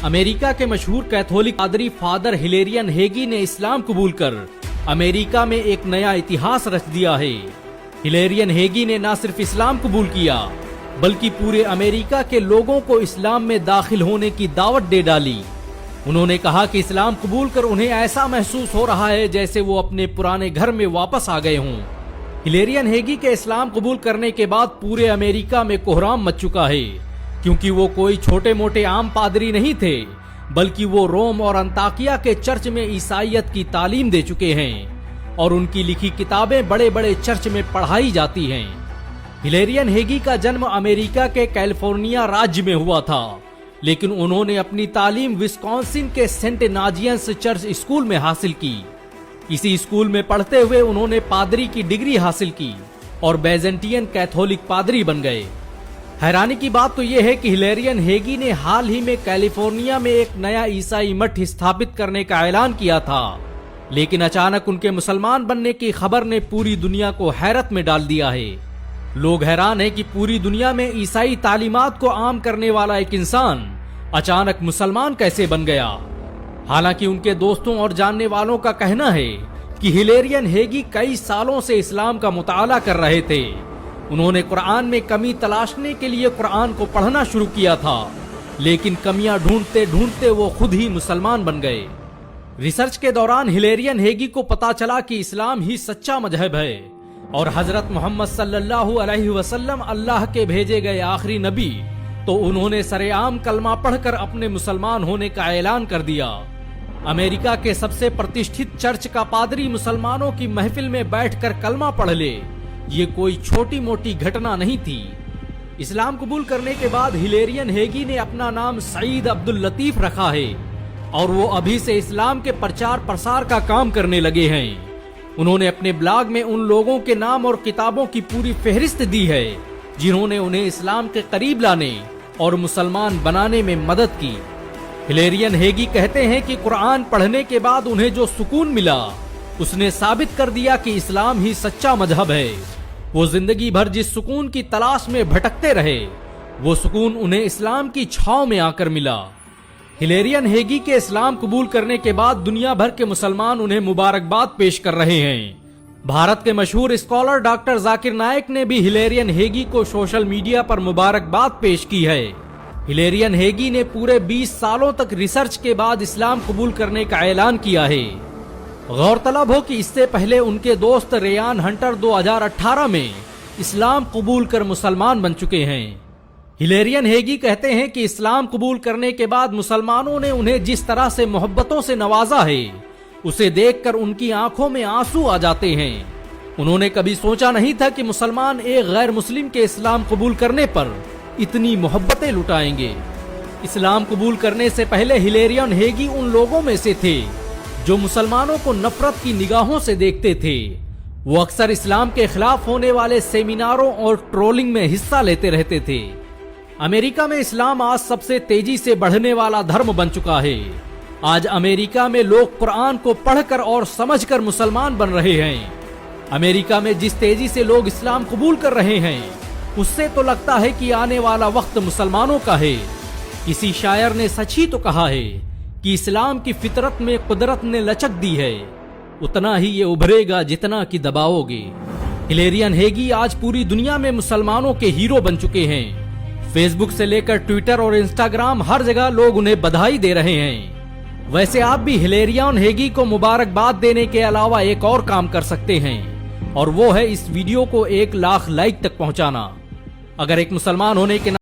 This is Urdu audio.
امریکہ کے مشہور کیتھولک پادری فادر ہلیرین ہیگی نے اسلام قبول کر امریکہ میں ایک نیا اتہاس رچ دیا ہے۔ ہلیرین ہیگی نے نہ صرف اسلام قبول کیا بلکہ پورے امریکہ کے لوگوں کو اسلام میں داخل ہونے کی دعوت دے ڈالی۔ انہوں نے کہا کہ اسلام قبول کر انہیں ایسا محسوس ہو رہا ہے جیسے وہ اپنے پرانے گھر میں واپس آ گئے ہوں۔ ہلیرین ہیگی کے اسلام قبول کرنے کے بعد پورے امریکہ میں کوہرام مچ چکا ہے، کیونکہ وہ کوئی چھوٹے موٹے عام پادری نہیں تھے بلکہ وہ روم اور انطاکیہ کے چرچ میں عیسائیت کی تعلیم دے چکے ہیں اور ان کی لکھی کتابیں بڑے بڑے چرچ میں پڑھائی جاتی ہیں۔ ہلیرین ہیگی کا جنم امریکہ کے کیلیفورنیا راج میں ہوا تھا، لیکن انہوں نے اپنی تعلیم وسکونسن کے سینٹ ناجینس چرچ اسکول میں حاصل کی۔ اسی اسکول میں پڑھتے ہوئے انہوں نے پادری کی ڈگری حاصل کی اور بیزنٹین کیتھولک پادری بن گئے۔ حیرانی کی بات تو یہ ہے کہ ہلیرین ہیگی نے حال ہی میں کیلیفورنیا میں ایک نیا عیسائی مٹھ استھاپت کرنے کا اعلان کیا تھا، لیکن اچانک ان کے مسلمان بننے کی خبر نے پوری دنیا کو حیرت میں ڈال دیا ہے۔ لوگ حیران ہیں کہ پوری دنیا میں عیسائی تعلیمات کو عام کرنے والا ایک انسان اچانک مسلمان کیسے بن گیا۔ حالانکہ ان کے دوستوں اور جاننے والوں کا کہنا ہے کہ ہلیرین ہیگی کئی سالوں سے اسلام کا مطالعہ کر رہے تھے۔ انہوں نے قرآن میں کمی تلاشنے کے لیے قرآن کو پڑھنا شروع کیا تھا، لیکن کمیاں ڈھونڈتے ڈھونڈتے وہ خود ہی مسلمان بن گئے۔ ریسرچ کے دوران ہلیرین ہیگی کو پتا چلا کہ اسلام ہی سچا مذہب ہے اور حضرت محمد صلی اللہ علیہ وسلم اللہ کے بھیجے گئے آخری نبی، تو انہوں نے سرے عام کلمہ پڑھ کر اپنے مسلمان ہونے کا اعلان کر دیا۔ امریکہ کے سب سے پرتشٹھت چرچ کا پادری مسلمانوں کی محفل میں بیٹھ کر کلمہ پڑھ لے، یہ کوئی چھوٹی موٹی گھٹنا نہیں تھی۔ اسلام قبول کرنے کے بعد ہلیرین ہیگی نے اپنا نام سعید عبداللطیف رکھا ہے اور وہ ابھی سے اسلام کے پرچار پرسار کا کام کرنے لگے ہیں۔ انہوں نے اپنے بلاگ میں ان لوگوں کے نام اور کتابوں کی پوری فہرست دی ہے جنہوں نے انہیں اسلام کے قریب لانے اور مسلمان بنانے میں مدد کی۔ ہلیرین ہیگی کہتے ہیں کہ قرآن پڑھنے کے بعد انہیں جو سکون ملا اس نے ثابت کر دیا کہ اسلام ہی سچا مذہب ہے۔ وہ زندگی بھر جس سکون کی تلاش میں بھٹکتے رہے وہ سکون انہیں اسلام کی چھاؤں میں آ کر ملا۔ ہلیرین ہیگی کے اسلام قبول کرنے کے بعد دنیا بھر کے مسلمان انہیں مبارکباد پیش کر رہے ہیں۔ بھارت کے مشہور اسکالر ڈاکٹر ذاکر نائک نے بھی ہلیرین ہیگی کو سوشل میڈیا پر مبارکباد پیش کی ہے۔ ہلیرین ہیگی نے پورے 20 سالوں تک ریسرچ کے بعد اسلام قبول کرنے کا اعلان کیا ہے۔ غور طلب ہو کہ اس سے پہلے ان کے دوست ریان ہنٹر 2018 میں اسلام قبول کر مسلمان بن چکے ہیں۔ ہلیرین ہیگی کہتے ہیں کہ اسلام قبول کرنے کے بعد مسلمانوں نے انہیں جس طرح سے محبتوں سے نوازا ہے اسے دیکھ کر ان کی آنکھوں میں آنسو آ جاتے ہیں۔ انہوں نے کبھی سوچا نہیں تھا کہ مسلمان ایک غیر مسلم کے اسلام قبول کرنے پر اتنی محبتیں لٹائیں گے۔ اسلام قبول کرنے سے پہلے ہلیرین ہیگی ان لوگوں میں سے تھے جو مسلمانوں کو نفرت کی نگاہوں سے دیکھتے تھے۔ وہ اکثر اسلام کے خلاف ہونے والے سیمیناروں اور ٹرولنگ میں حصہ لیتے رہتے تھے۔ امریکہ میں اسلام آج سب سے تیزی سے بڑھنے والا دھرم بن چکا ہے۔ آج امریکہ میں لوگ قرآن کو پڑھ کر اور سمجھ کر مسلمان بن رہے ہیں۔ امریکہ میں جس تیزی سے لوگ اسلام قبول کر رہے ہیں اس سے تو لگتا ہے کہ آنے والا وقت مسلمانوں کا ہے۔ کسی شاعر نے سچ ہی تو کہا ہے کہ اسلام کی فطرت میں قدرت نے لچک دی ہے، اتنا ہی یہ ابھرے گا جتنا کہ دباؤ گے۔ ہلیرین ہیگی آج پوری دنیا میں مسلمانوں کے ہیرو بن چکے ہیں۔ فیس بک سے لے کر ٹویٹر اور انسٹاگرام ہر جگہ لوگ انہیں بدھائی دے رہے ہیں۔ ویسے آپ بھی ہلیرین ہیگی کو مبارکباد دینے کے علاوہ ایک اور کام کر سکتے ہیں، اور وہ ہے اس ویڈیو کو 1 لاکھ لائک تک پہنچانا۔ اگر ایک مسلمان ہونے کے